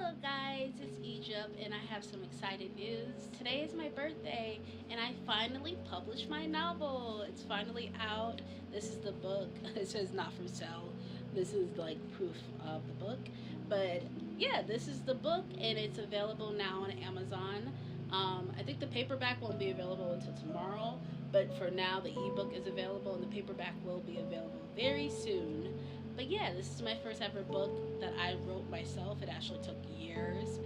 Hello guys, it's Egypt and I have some exciting news. Today is my birthday and I finally published my novel. It's finally out. This is the book. It says not for sale. This is like proof of the book. But yeah, this is the book and it's available now on Amazon. I think the paperback won't be available until tomorrow, but for now the ebook is available and the paperback will be available very soon. But yeah, this is my first ever book that I wrote myself. It actually took years.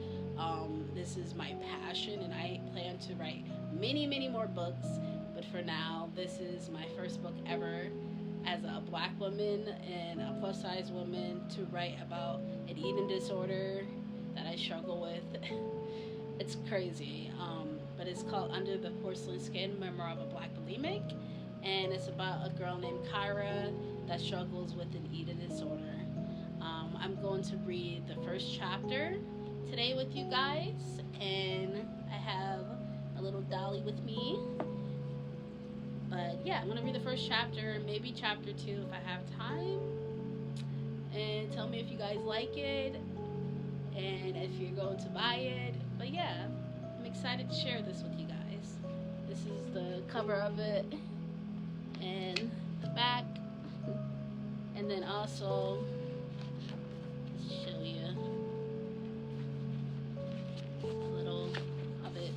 This is my passion, and I plan to write many, many more books. But for now, this is my first book ever as a black woman and a plus size woman to write about an eating disorder that I struggle with. It's crazy. But it's called Under the Porcelain Skin, Memoir of a Black Bulimic. And it's about a girl named Kyra that struggles with an eating disorder. I'm going to read the first chapter today with you guys, and I have a little dolly with me. But yeah, I'm going to read the first chapter, maybe chapter 2 if I have time. And tell me if you guys like it and if you're going to buy it. But yeah, I'm excited to share this with you guys. This is the cover of it and the back. And then also show you a little of it.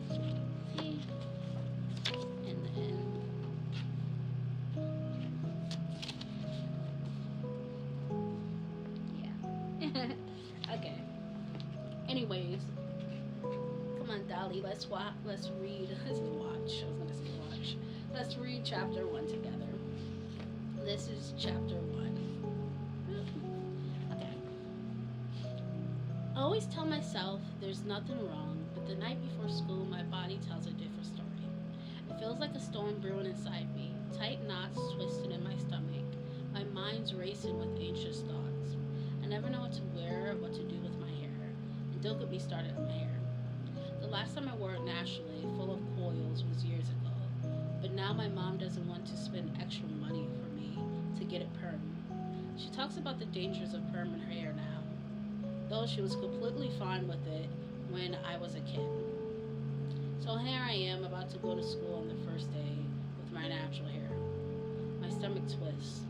See? And then yeah. Okay. Anyways, come on, Dolly. Let's read. Let's watch. I was gonna say watch. Let's read chapter 1 together. This is chapter 1. Okay. I always tell myself there's nothing wrong, but the night before school, my body tells a different story. It feels like a storm brewing inside me, tight knots twisted in my stomach. My mind's racing with anxious thoughts. I never know what to wear or what to do with my hair. And don't get me started on my hair. The last time I wore it naturally, full of coils, was years ago. But now my mom doesn't want to spend extra money for me to get it perm. She talks about the dangers of perm in her hair now, though she was completely fine with it when I was a kid. So here I am about to go to school on the first day with my natural hair. My stomach twists.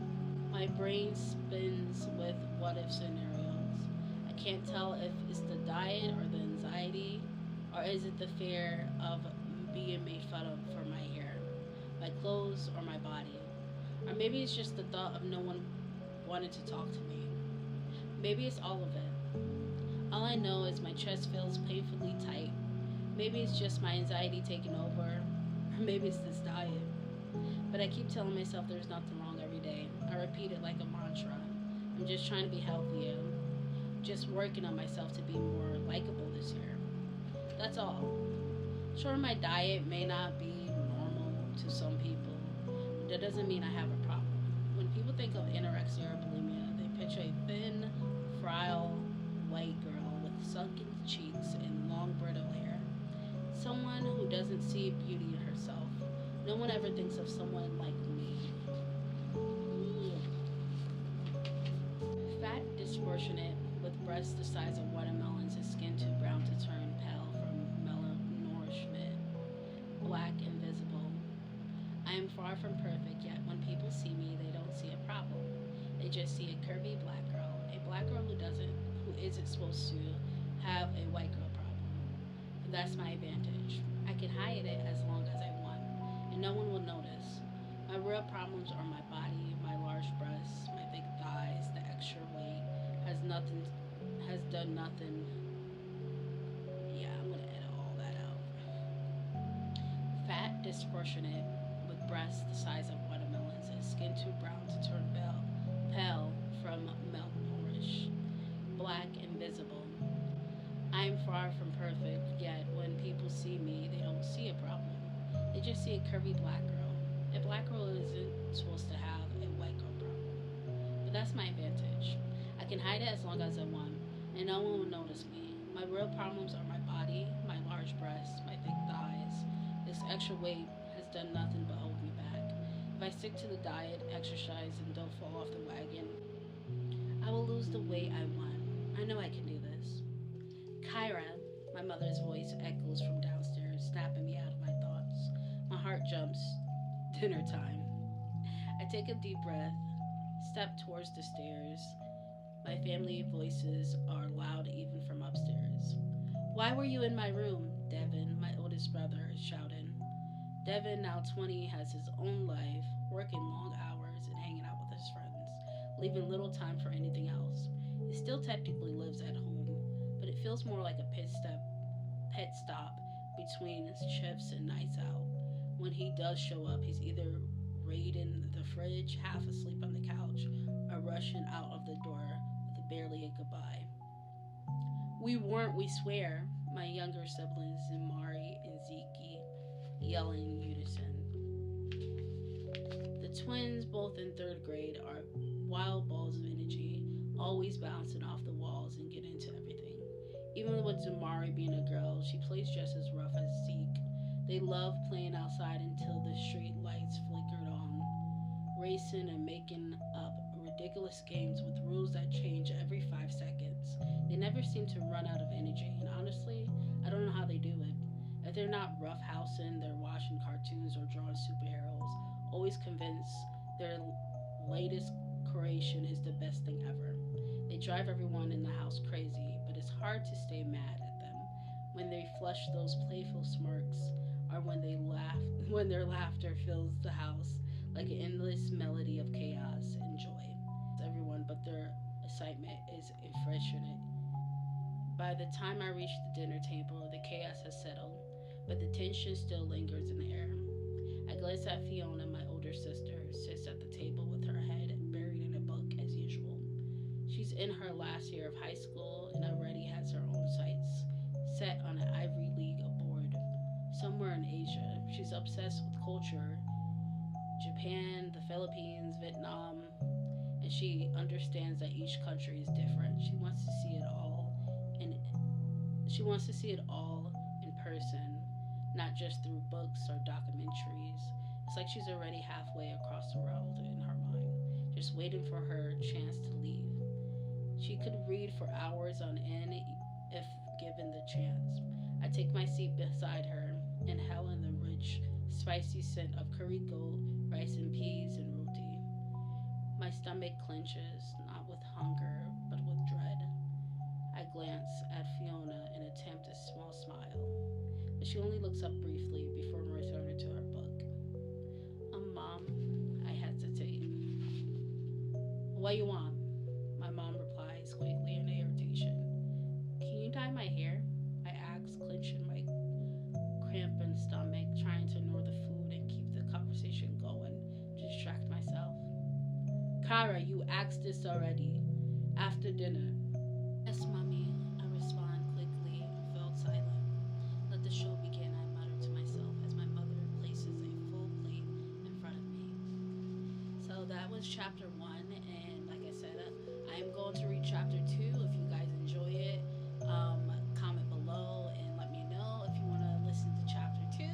My brain spins with what if scenarios. I can't tell if it's the diet or the anxiety, or is it the fear of being made fun of for my hair, my clothes, or my body. Or maybe it's just the thought of no one wanting to talk to me. Maybe it's all of it. All I know is my chest feels painfully tight. Maybe it's just my anxiety taking over, or maybe it's this diet. But I keep telling myself there's nothing wrong every day. I repeat it like a mantra. I'm just trying to be healthier. Just working on myself to be more likable this year. That's all. Sure, my diet may not be normal to some people. That doesn't mean I have a problem. When people think of anorexia or bulimia, they picture a thin, frail, white girl with sunken cheeks and long brittle hair. Someone who doesn't see beauty in herself. No one ever thinks of someone like me. Fat, disproportionate, with breasts the size of watermelons and skin too brown to turn pale from malnourishment. Black, invisible. I am far from perfect, yet when people see me, they don't see a problem. They just see a curvy black girl. A black girl who isn't supposed to have a white girl problem. But that's my advantage. I can hide it as long as I want, and no one will notice. My real problems are my body, my large breasts, my thick thighs, the extra weight has done nothing. Yeah, I'm gonna edit all that out. Fat, disproportionate, with breasts the size of watermelons and skin too brown to turn pale from malnourished. Black, invisible. I am far from perfect, yet when people see me, they don't see a problem. They just see a curvy black girl. A black girl isn't supposed to have a white girl problem. But that's my advantage. I can hide it as long as I want, and no one will notice me. My real problems are my body, my large breasts, my thick thighs. This extra weight has done nothing but hold me back. If I stick to the diet, exercise, and don't fall off the wagon, I will lose the weight I want. I know I can do this. Kyra, my mother's voice echoes from downstairs, snapping me out of my thoughts. My heart jumps. Dinner time. I take a deep breath, step towards the stairs. My family voices are loud even from upstairs. Why were you in my room? Devin, my oldest brother, is shouting. Devin, now 20, has his own life, working long hours and hanging out with his friends, leaving little time for anything else. He still technically lives at home, but it feels more like a pit stop between his shifts and nights out. When he does show up, he's either raiding the fridge, half asleep on the couch, or rushing out of the door with barely a goodbye. We weren't, we swear, my younger siblings, Mari and Zeke, yell in unison. The twins, both in third grade, are wild balls of energy, always bouncing off the walls and getting into everything. Even with Zamari being a girl, she plays just as rough as Zeke. They love playing outside until the street lights flickered on, racing and making up ridiculous games with rules that change every 5 seconds. They never seem to run out of energy, and honestly, I don't know how they do it. If they're not roughhousing, they're watching cartoons or drawing superheroes, always convinced their latest creation is the best thing ever. They drive everyone in the house crazy, but it's hard to stay mad at them when they flush those playful smirks or when they laugh when their laughter fills the house like an endless melody of chaos and joy. Everyone but their excitement is infectionate. By the time I reach the dinner table, the chaos has settled, but the tension still lingers in the air. I glance at Fiona, my older sister, who sits at the table with her head buried in a book as usual. She's in her last year of high school and already has her own sights set on an Ivy League board somewhere in Asia. She's obsessed with culture, Japan, the Philippines, Vietnam, and she understands that each country is different. She wants to see it all in person, not just through books or documentaries. It's like she's already halfway across the world in her mind, just waiting for her chance to leave. She could read for hours on end if given the chance. I take my seat beside her, inhaling the rich, spicy scent of curry goat, rice and peas, and roti. My stomach clenches, not with hunger, but with dread. I glance at Fiona and attempt a small smile, but she only looks up briefly before returning to her book. Mom, I hesitate. What you want? My mom replies quickly in irritation. Can you dye my hair? I ask, clenching my cramping stomach, trying to ignore the food and keep the conversation going to distract myself. Kara, you asked this already. After dinner. Yes, mommy, I respond quickly and fell silent. Let the show begin, I mutter to myself as my mother places a full plate in front of me. So that was chapter 1, and like I said, I am going to read chapter 2. If you guys enjoy it, comment below and let me know if you want to listen to chapter 2.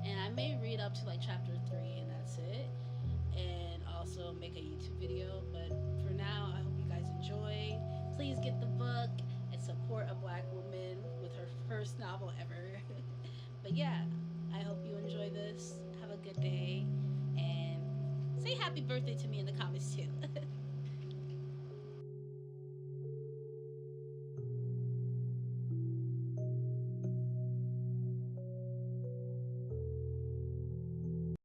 And I may read up to like chapter 3, and that's it. And also make a YouTube video. But for now, I hope you guys enjoy. Please get the book and support a black woman with her first novel ever. But yeah, I hope you enjoy this. Have a good day and say happy birthday to me in the comments too.